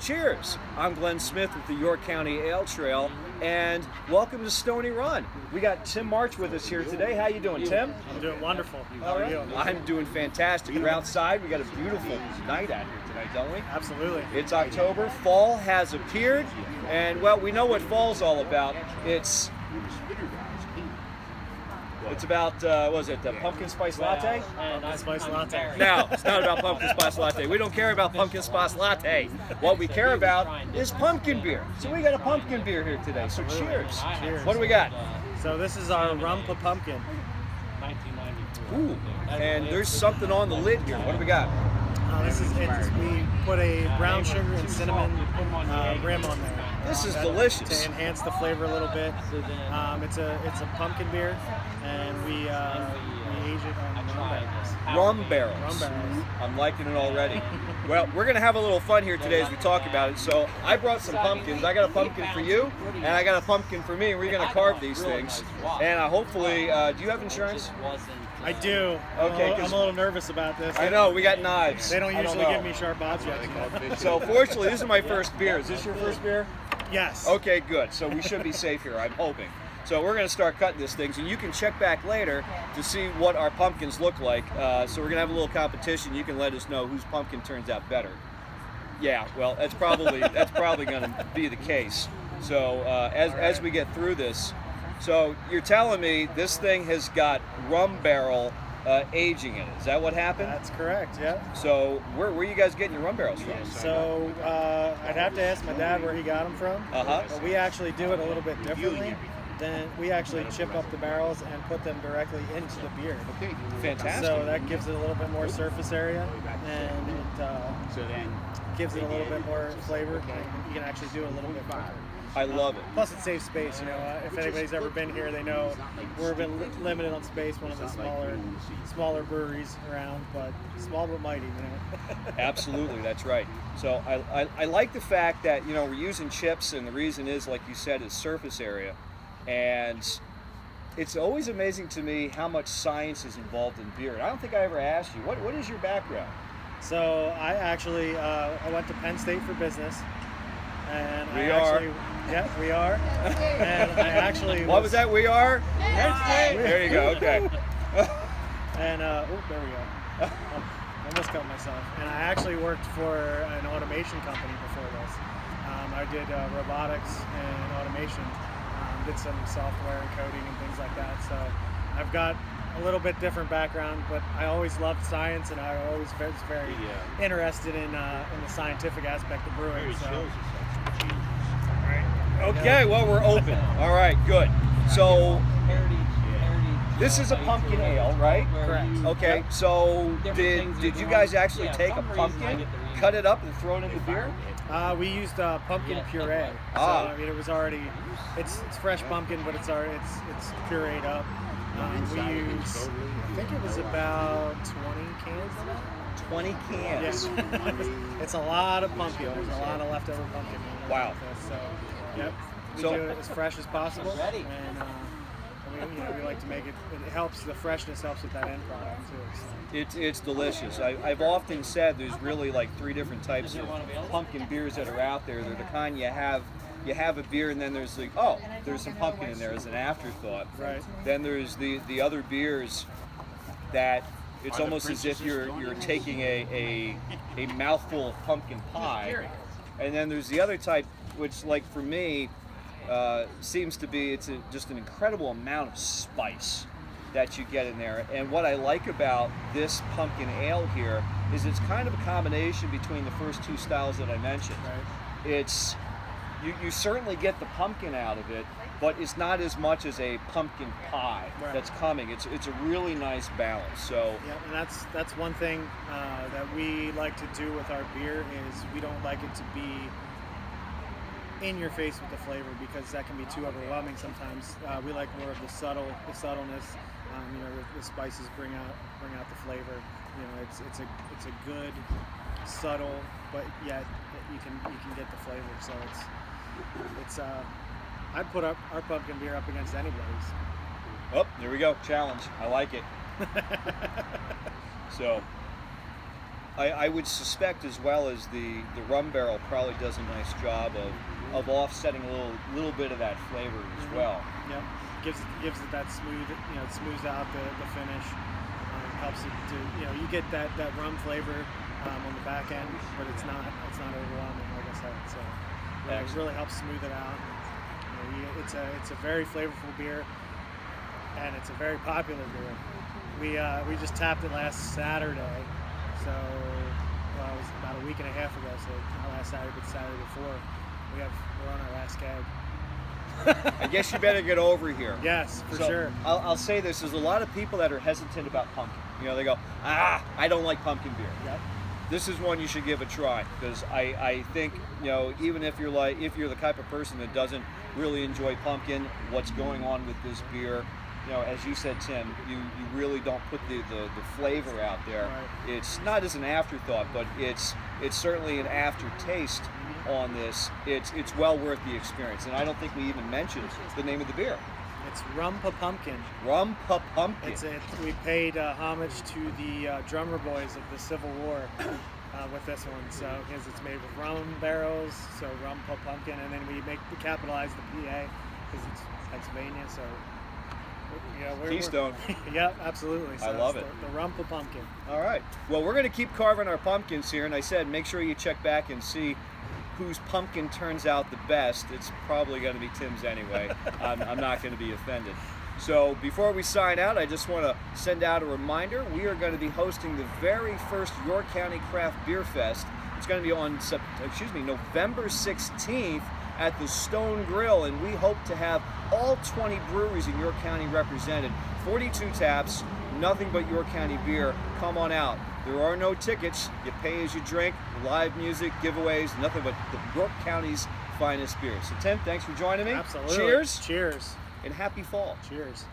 Cheers! I'm Glenn Smith with the York County Ale Trail, and welcome to Stony Run. We got Tim March with us here today. How you doing, Tim? I'm doing wonderful. How are you? I'm doing fantastic. We're outside. We got a beautiful night out here tonight, don't we? Absolutely. It's October. Fall has appeared, and well, we know what fall's all about. It's about, what was it, the pumpkin spice latte? Pumpkin spice latte. No, it's not about pumpkin spice latte. We don't care about pumpkin spice latte. What we care about is pumpkin beer. So we got a pumpkin beer here today. So cheers. Cheers. What do we got? So this is our Rum PA Pumpkin. Ooh, and there's something on the lid here. What do we got? We put a brown sugar and cinnamon rim on there. This is delicious. To enhance the flavor a little bit. It's a pumpkin beer, and we age it on Rum barrels. Rum barrels. I'm liking it already. Well, we're going to have a little fun here today as we talk about it. So I brought some pumpkins. I got a pumpkin for you, and I got a pumpkin for me. We're going to carve these things. And hopefully, do you have insurance? I do. Okay, I'm a little nervous about this. I know, we got knives. They don't usually give me sharp objects. So fortunately, this is my first beer. Is this your first beer? Yes. Okay, good. So we should be safe here, I'm hoping. So we're going to start cutting these things, and you can check back later to see what our pumpkins look like. So we're going to have a little competition. You can let us know whose pumpkin turns out better. Yeah, well, that's probably going to be the case. So as we get through this, so you're telling me this thing has got rum barrel aging in it. Is that what happened? That's correct, yeah. So where are you guys getting your rum barrels from? So I'd have to ask my dad where he got them from. But we actually do it a little bit differently. Then we actually chip up the barrels and put them directly into the beer. Fantastic. So that gives it a little bit more surface area, and it gives it a little bit more flavor. You can actually do it a little bit more. I love it. Plus, it saves space. You know, if anybody's ever been here, they know we're a bit limited on space. One of the smaller breweries around, but small but mighty. You know. Absolutely, that's right. So I like the fact that we're using chips, and the reason is, like you said, is surface area, and it's always amazing to me how much science is involved in beer. And I don't think I ever asked you what is your background. So I actually I went to Penn State for business. And we are. And I actually. What was that? We are. There you go. Okay. And there we go. Almost cut myself. And I actually worked for an automation company before this. I did robotics and automation. Did some software and coding and things like that. So I've got a little bit different background, but I always loved science, and I always was very interested in the scientific aspect of brewing. So. Okay, well, we're open. All right, good. So this is a pumpkin ale, right? Correct. Okay, yep. So did you guys actually take a pumpkin, cut it up, and throw it in the beer? We used pumpkin puree. So I mean, it was already it's fresh pumpkin, but it's pureed up. We used, I think it was about 20 cans of it. 20 cans. Yes. It's a lot of pumpkin. There's a lot of leftover pumpkin. Wow. So, yep. We do it as fresh as possible, and we like to make it. It helps. The freshness helps with that end product too. So. It's delicious. I've often said there's really like 3 different types of pumpkin beers that are out there. They're the kind you have a beer, and then there's there's some pumpkin in there as an afterthought. Right. Then there's the other beers that it's almost as if you're taking a mouthful of pumpkin pie. And then there's the other type, which, like, for me, seems to be just an incredible amount of spice that you get in there. And what I like about this pumpkin ale here is it's kind of a combination between the first 2 styles that I mentioned. Right. It's you certainly get the pumpkin out of it, but it's not as much as a pumpkin pie that's coming. It's a really nice balance. So yeah, and that's one thing that we like to do with our beer is we don't like it to be in your face with the flavor, because that can be too overwhelming sometimes. We like more of the subtleness. The spices bring out the flavor. It's a good, subtle, but yet you can get the flavor. So it's I'd put our pumpkin beer up against anybody's. Oh, there we go. Challenge. I like it. So I would suspect as well as the rum barrel probably does a nice job of offsetting a little bit of that flavor as well. Yep, gives it that smooth, it smooths out the finish. Helps it to, you get that rum flavor on the back end, but it's not overwhelming, like I said. So it really helps smooth it out. It's a very flavorful beer, and it's a very popular beer. We just tapped it last Saturday, so it was about a week and a half ago. So not last Saturday, but Saturday before. We're on our last keg. I guess you better get over here. Yes, for sure. I'll say this: there's a lot of people that are hesitant about pumpkin. They go, I don't like pumpkin beer. Yep. This is one you should give a try, because I think even if you're the type of person that doesn't really enjoy pumpkin, what's going on with this beer, as you said, Tim, you really don't put the flavor out there. Right. It's not as an afterthought, but it's certainly an aftertaste on this. It's well worth the experience, and I don't think we even mentioned the name of the beer. It's Rum PA Pumpkin. Rum PA Pumpkin. We paid homage to the drummer boys of the Civil War with this one. So because it's made with rum barrels, so Rum PA Pumpkin, and then we capitalize the PA because it's Pennsylvania. So Keystone. Yep, absolutely. So I love it. The Rum PA Pumpkin. All right. Well, we're going to keep carving our pumpkins here, and I said make sure you check back and see whose pumpkin turns out the best. It's probably going to be Tim's anyway. I'm not going to be offended. So before we sign out, I just want to send out a reminder. We are going to be hosting the very first York County Craft Beer Fest. It's going to be on November 16th at the Stone Grill, and we hope to have all 20 breweries in York County represented. 42 taps, nothing but York County beer. Come on out. There are no tickets. You pay as you drink, live music, giveaways, nothing but the York County's finest beers. So Tim, thanks for joining me. Absolutely. Cheers. Cheers. And happy fall. Cheers.